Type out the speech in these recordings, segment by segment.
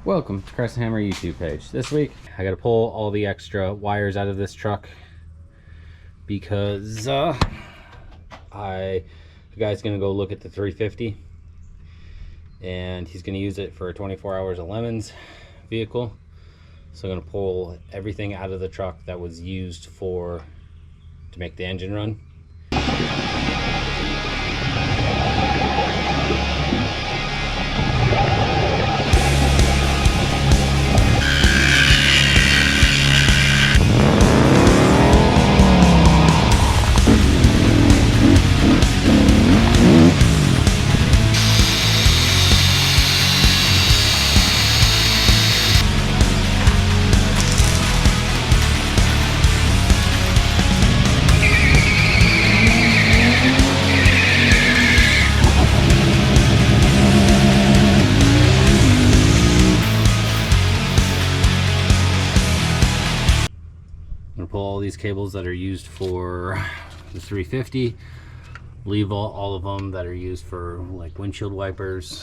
Welcome to Crest Hammer YouTube page. This week I gotta pull all the extra wires out of this truck because the guy's gonna go look at the 350 and he's gonna use it for 24 hours of Lemons vehicle. So I'm gonna pull everything out of the truck that was used to make the engine run. Pull all these cables that are used for the 350, leave all of them that are used for like windshield wipers,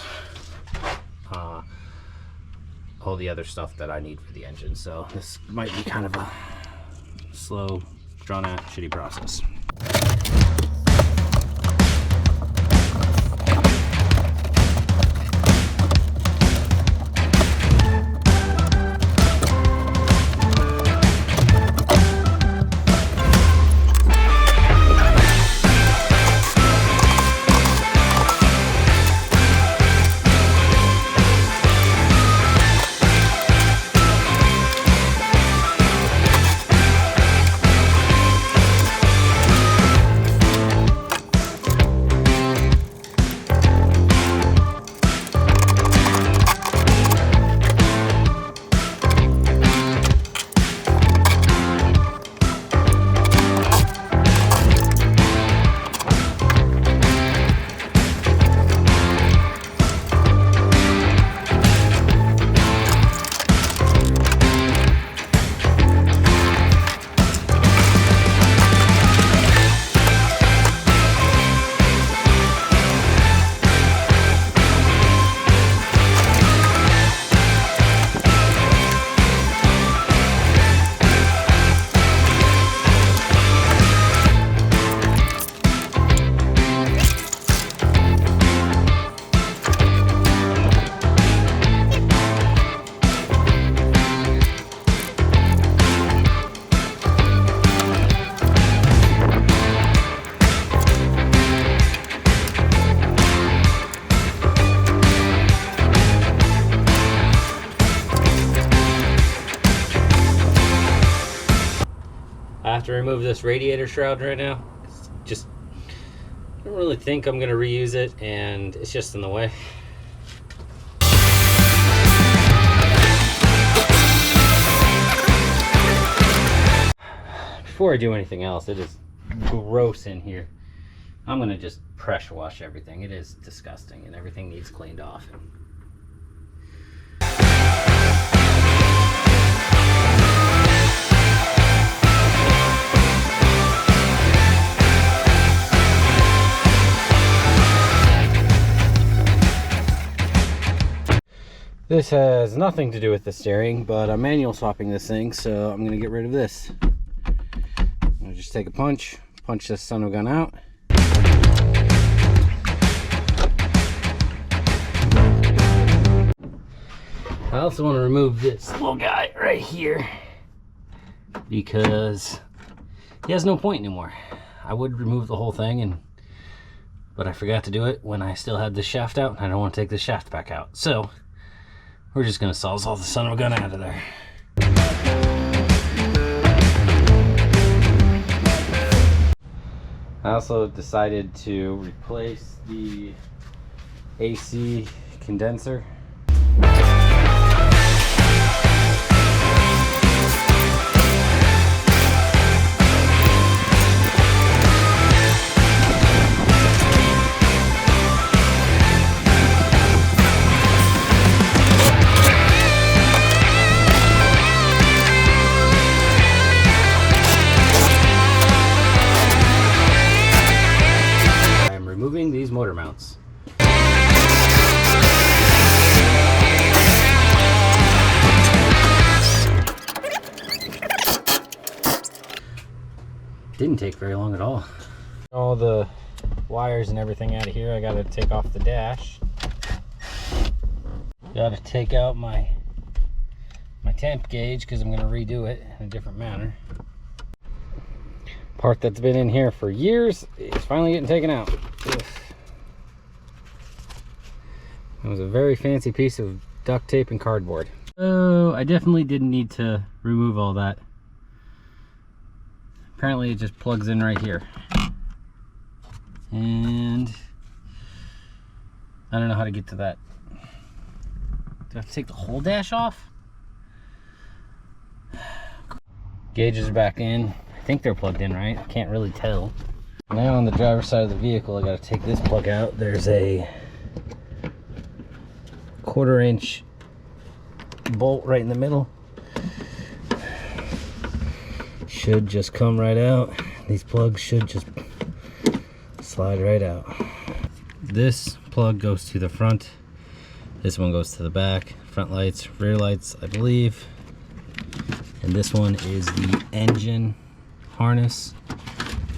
all the other stuff that I need for the engine. So this might be kind of a slow, drawn out, shitty process. I have to remove this radiator shroud right now. Just I don't really think I'm gonna reuse it, and it's just in the way. Before I do anything else, it is gross in here. I'm gonna just pressure wash everything. It is disgusting, and everything needs cleaned off. This has nothing to do with the steering, but I'm manual swapping this thing, so I'm gonna get rid of this. I'll just take a punch this son of a gun out. I also want to remove this little guy right here because he has no point anymore. I would remove the whole thing, but I forgot to do it when I still had this shaft out, and I don't want to take the shaft back out. So we're just gonna sawzall the son of a gun out of there. I also decided to replace the AC condenser. These motor mounts. Didn't take very long at all. All the wires and everything out of here. I gotta take off the dash. Gotta take out my temp gauge because I'm gonna redo it in a different manner. Part that's been in here for years is finally getting taken out. Ugh. It was a very fancy piece of duct tape and cardboard. Oh, I definitely didn't need to remove all that. Apparently it just plugs in right here. And I don't know how to get to that. Do I have to take the whole dash off? Gauges are back in. I think they're plugged in, right? I can't really tell. Now on the driver's side of the vehicle, I gotta take this plug out. There's a 1/4 inch bolt right in the middle. Should just come right out. These plugs should just slide right out. This plug goes to the front. This one goes to the back. Front lights, rear lights, I believe. And this one is the engine harness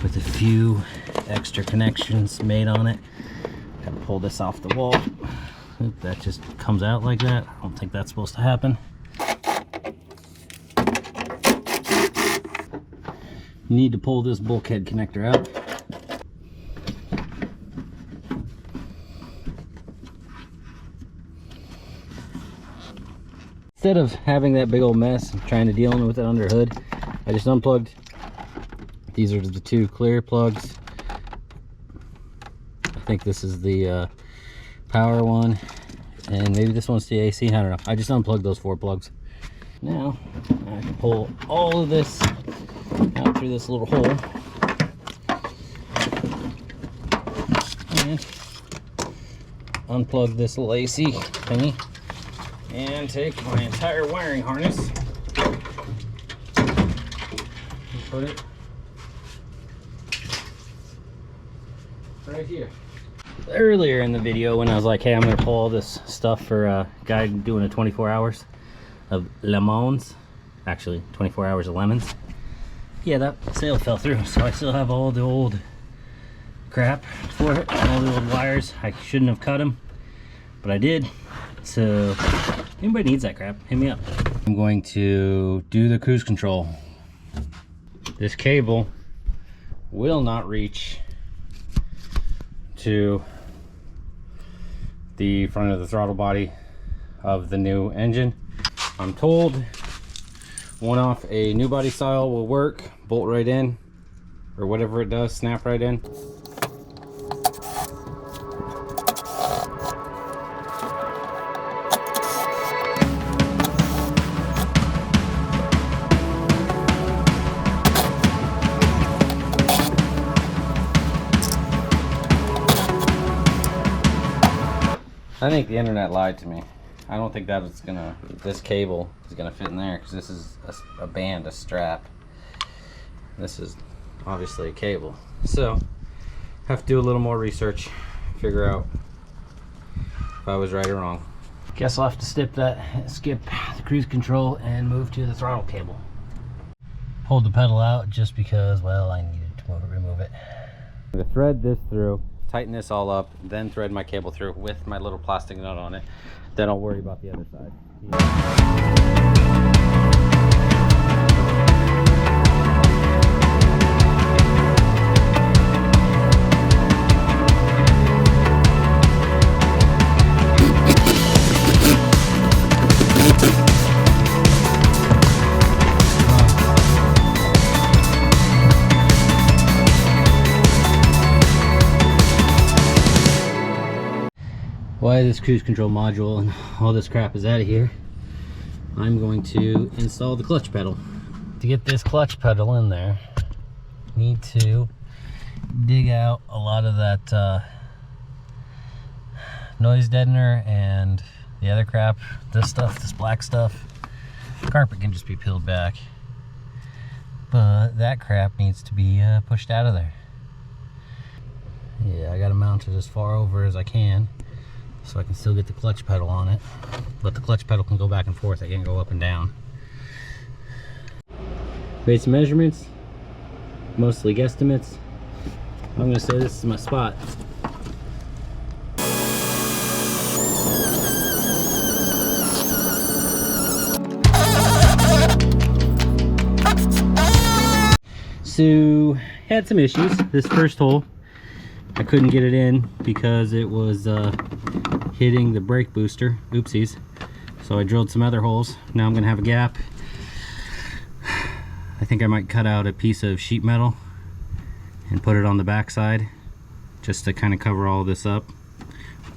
with a few extra connections made on it. Gotta pull this off the wall. That just comes out like that. I don't think that's supposed to happen. You need to pull this bulkhead connector out. Instead of having that big old mess and trying to deal with it under hood, I just unplugged. These are the two clear plugs. I think this is the power one, and maybe this one's the AC. I don't know. I just unplugged those 4 plugs. Now I can pull all of this out through this little hole and unplug this little AC thingy and take my entire wiring harness and put it right here. Earlier in the video when I was like, hey, I'm gonna pull all this stuff for a guy doing a 24 hours of lemons, actually 24 hours of lemons. Yeah, that sale fell through, so I still have all the old crap for it, all the old wires. I shouldn't have cut them, but I did. So if anybody needs that crap, hit me up. I'm going to do the cruise control. This cable will not reach to the front of the throttle body of the new engine. I'm told one off a new body style will work, bolt right in, or whatever it does, snap right in. I think the internet lied to me. I don't think that it's gonna, this cable is gonna fit in there, because this is a band, a strap. This is obviously a cable. So, have to do a little more research, figure out if I was right or wrong. Guess I'll have to skip the cruise control and move to the throttle cable. Pulled the pedal out just because, well, I needed to remove it. I'm gonna thread this through, tighten this all up, then thread my cable through with my little plastic nut on it. Then I'll worry about the other side. Why this cruise control module and all this crap is out of here, I'm going to install the clutch pedal. To get this clutch pedal in there, need to dig out a lot of that noise deadener and the other crap. This stuff, this black stuff. The carpet can just be peeled back, but that crap needs to be pushed out of there. Yeah, I gotta mount it as far over as I can, so I can still get the clutch pedal on it, but the clutch pedal can go back and forth. I can't go up and down. Made some measurements. mostly guesstimates. I'm gonna say this is my spot. So had some issues. This first hole, I couldn't get it in because it was hitting the brake booster. Oopsies. So I drilled some other holes. Now I'm gonna have a gap. I think I might cut out a piece of sheet metal and put it on the back side just to kind of cover all this up.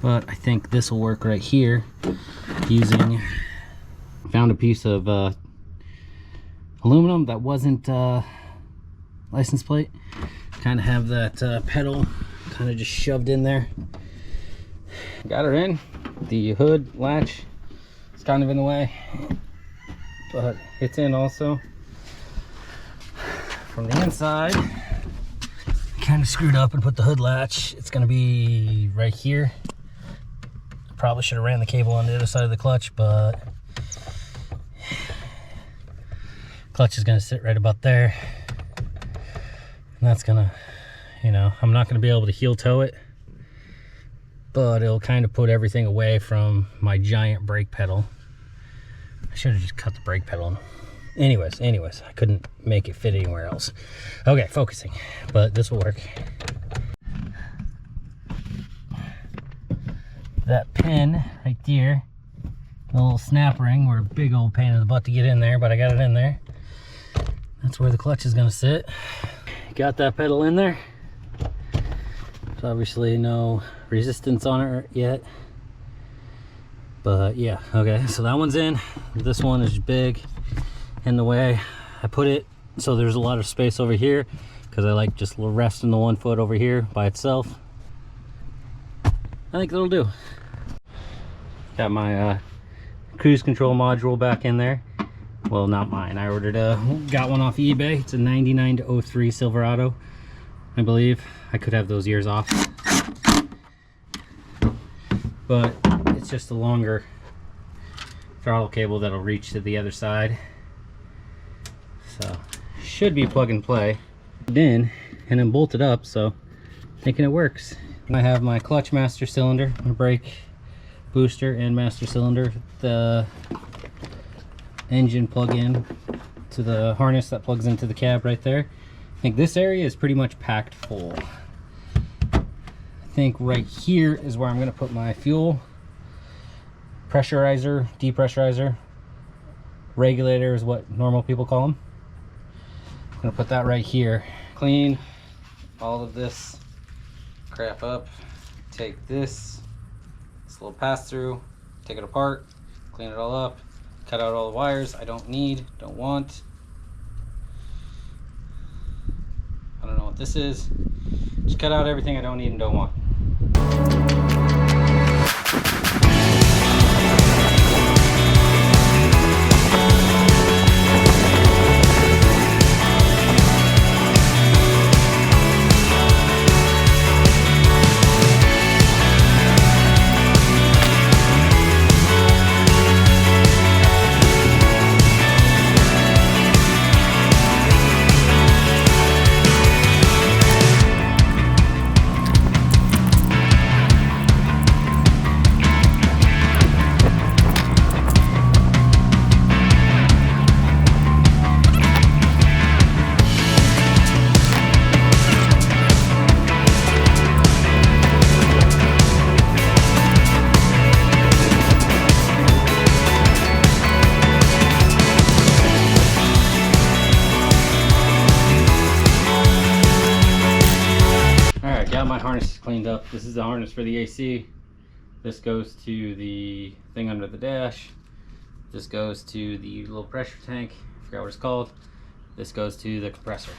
But I think this will work right here using, found a piece of aluminum that wasn't license plate. Kind of have that pedal kind of just shoved in there. Got her in. The hood latch is kind of in the way, but it's in also. From the inside, kind of screwed up and put the hood latch. It's going to be right here. Probably should have ran the cable on the other side of the clutch, but clutch is going to sit right about there. And that's going to, you know, I'm not going to be able to heel toe it, but it'll kind of put everything away from my giant brake pedal. I should have just cut the brake pedal. Anyways, I couldn't make it fit anywhere else. Okay, focusing, but this will work. That pin right there, the little snap ring, were a big old pain in the butt to get in there, but I got it in there. That's where the clutch is gonna sit. Got that pedal in there. There's obviously no resistance on it yet. But yeah, okay, so that one's in. This one is big in the way. I put it so there's a lot of space over here because I like just resting the 1 foot over here by itself. I think that'll do. Got my cruise control module back in there. Well, not mine. I ordered got one off eBay. It's a 99 to 03 Silverado, I believe. I could have those years off, but it's just a longer throttle cable that'll reach to the other side. So should be plug and play. In and then bolted up, so thinking it works. I have my clutch master cylinder, my brake booster and master cylinder, the engine plug-in to the harness that plugs into the cab right there. I think this area is pretty much packed full. I think right here is where I'm going to put my fuel pressurizer, depressurizer, regulator is what normal people call them. I'm going to put that right here. Clean all of this crap up. Take this little pass-through, take it apart, clean it all up, cut out all the wires I don't need, don't want. I don't know what this is. Just cut out everything I don't need and don't want. My harness is cleaned up. This is the harness for the AC. This goes to the thing under the dash. This goes to the little pressure tank. I forgot what it's called. This goes to the compressor.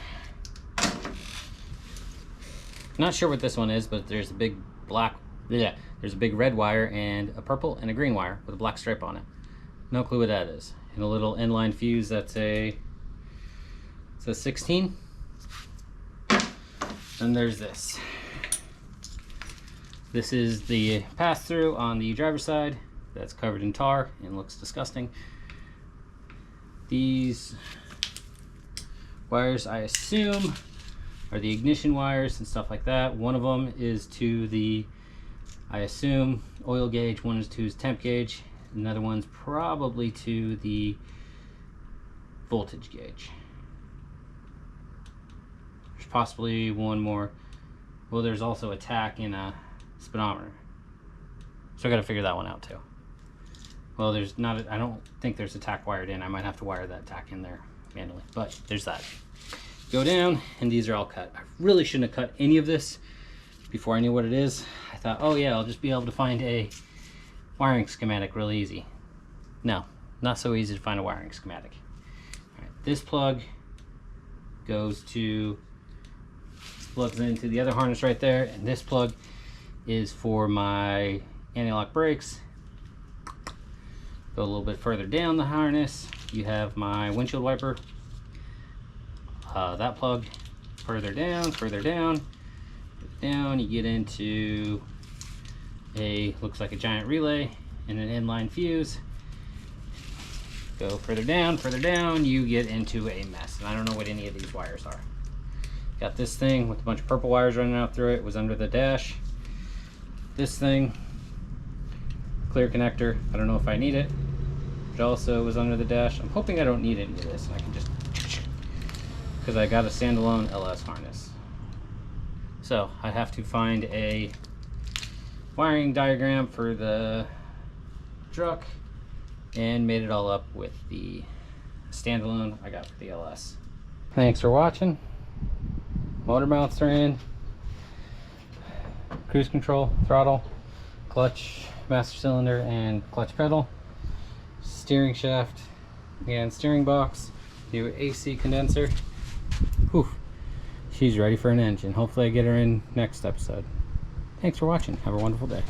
Not sure what this one is, but there's a big black, there's a big red wire and a purple and a green wire with a black stripe on it. No clue what that is. And a little inline fuse that's it's a 16. And there's this. This is the pass-through on the driver's side that's covered in tar and looks disgusting. These wires, I assume, are the ignition wires and stuff like that. One of them is to the, I assume, oil gauge. One is to his temp gauge. Another one's probably to the voltage gauge. There's possibly one more. Well, there's also a tack in a speedometer. So I got to figure that one out too. Well, there's not, I don't think there's a tack wired in. I might have to wire that tack in there manually, but there's that. Go down, and these are all cut. I really shouldn't have cut any of this before I knew what it is. I thought, oh yeah, I'll just be able to find a wiring schematic really easy. No, not so easy to find a wiring schematic. All right, this plug goes to, plugs into the other harness right there, and this plug is for my anti-lock brakes. Go a little bit further down the harness, you have my windshield wiper. That plug, further down, you get into a, looks like a giant relay and an inline fuse. Go further down, you get into a mess. And I don't know what any of these wires are. Got this thing with a bunch of purple wires running out through it, was under the dash. This thing, clear connector, I don't know if I need it. It also was under the dash. I'm hoping I don't need any of this. I can just, because I got a standalone LS harness. So I have to find a wiring diagram for the truck and made it all up with the standalone I got for the LS. Thanks for watching. Motor mounts are in. Cruise control, throttle, clutch, master cylinder, and clutch pedal. Steering shaft and steering box. New AC condenser. Whew. She's ready for an engine. Hopefully I get her in next episode. Thanks for watching. Have a wonderful day.